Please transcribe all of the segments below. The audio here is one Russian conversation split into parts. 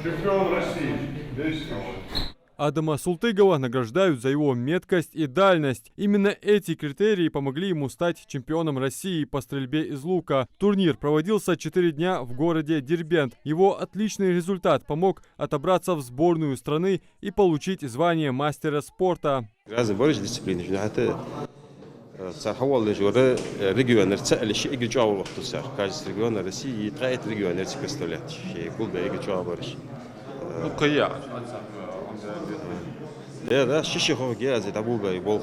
Чемпион России. Адама Султыгова награждают за его меткость и дальность. Именно эти критерии помогли ему стать чемпионом России по стрельбе из лука. Турнир проводился 4 дня в городе Дербент. Его отличный результат помог отобраться в сборную страны и получить звание мастера спорта. Регионер цели ши играл в тусар. Каждый регион России треть регионер представляет. Ши клубы играл барыш. Ну кая. Да, шиши хогия за табул байбол.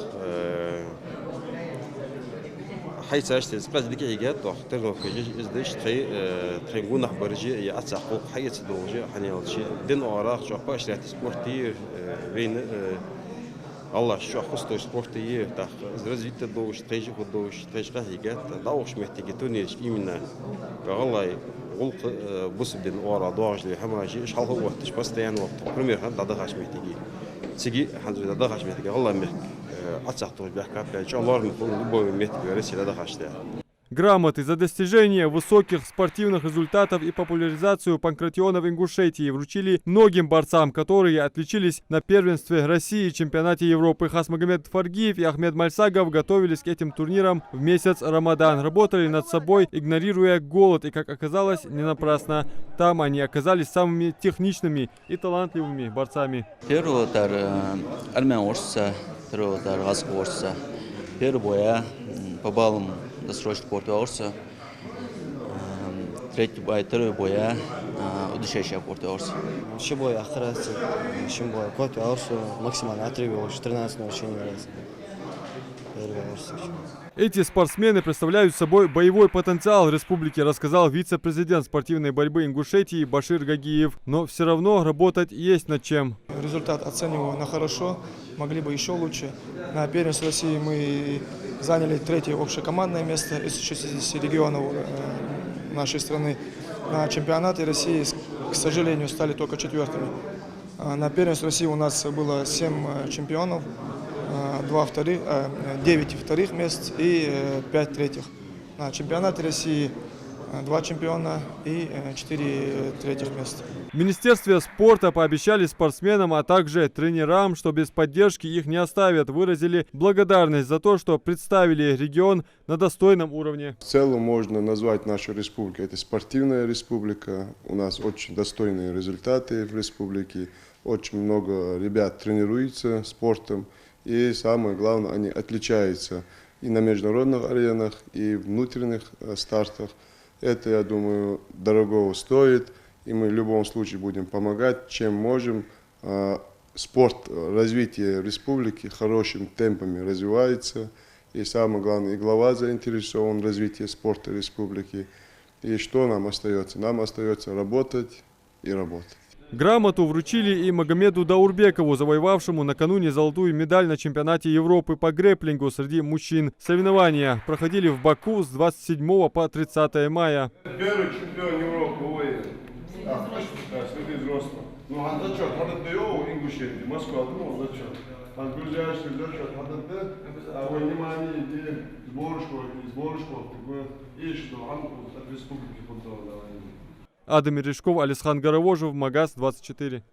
حيث أشتري قصد ذيك إيجاد تختار في إزدش تخيجون نخبرجي يعتصقوا حيث دوجي حنيال شيء دين أوراق شو باش رات سبورتي بين الله شو خصوصي سبورتي تاع زرزيت دوش تيجي خدوش تيجي قهيجات دوش محتاج تونيش إيمنا والله غلق بس بين أوراق دوج اللي حماجي إيش حال هو وقتش بس تيان وقت بريمير هذا ضغش محتاجي تيجي حد ضغش محتاجي والله محتاج Грамоты за достижение высоких спортивных результатов и популяризацию панкратиона в Ингушетии вручили многим борцам, которые отличились на первенстве России и чемпионате Европы. Хасмагомед Фаргиев и Ахмед Мальсагов готовились к этим турнирам в месяц Рамадан. Работали над собой, игнорируя голод, и, как оказалось, не напрасно. Там они оказались самыми техничными и талантливыми борцами. Первый боя по баллам досрочный спорт орса, третий боя удушающий спорт орса. Еще бой ахрас, еще бой кот орса максимально отрывал 14 научений раз. Эти спортсмены представляют собой боевой потенциал республики, рассказал вице-президент спортивной борьбы Ингушетии Башир Гагиев. Но все равно работать есть над чем. Результат оцениваю на хорошо, могли бы еще лучше. На первенстве России мы заняли 3-е общекомандное место из 60 регионов нашей страны. На чемпионате России, к сожалению, стали только 4-ми. На первенстве России у нас было 7 чемпионов. 9 вторых мест и 5 третьих. На чемпионате России 2 чемпиона и 4 третьих места. В Министерстве спорта пообещали спортсменам, а также тренерам, что без поддержки их не оставят. Выразили благодарность за то, что представили регион на достойном уровне. В целом можно назвать нашу республику. Это спортивная республика. У нас очень достойные результаты в республике. Очень много ребят тренируются спортом. И самое главное, они отличаются и на международных аренах, и внутренних стартах. Это, я думаю, дорого стоит, и мы в любом случае будем помогать, чем можем. Спорт, развитие республики хорошими темпами развивается, и самое главное, и глава заинтересован в развитии спорта республики. И что нам остается? Нам остается работать и работать. Грамоту вручили и Магомеду Даурбекову, завоевавшему накануне золотую медаль на чемпионате Европы по грэпплингу среди мужчин. Соревнования проходили в Баку с 27 по 30 мая. Первый чемпион Европы, среди взрослых. Ну, а зачет? Хададды его Ингушетии, Москва, ну, зачет. А грузящий зачет, хададды, внимание, сборушку, и что, от республики футбола. Адам Мережков, Алисхан Горовожев, Магаз 24.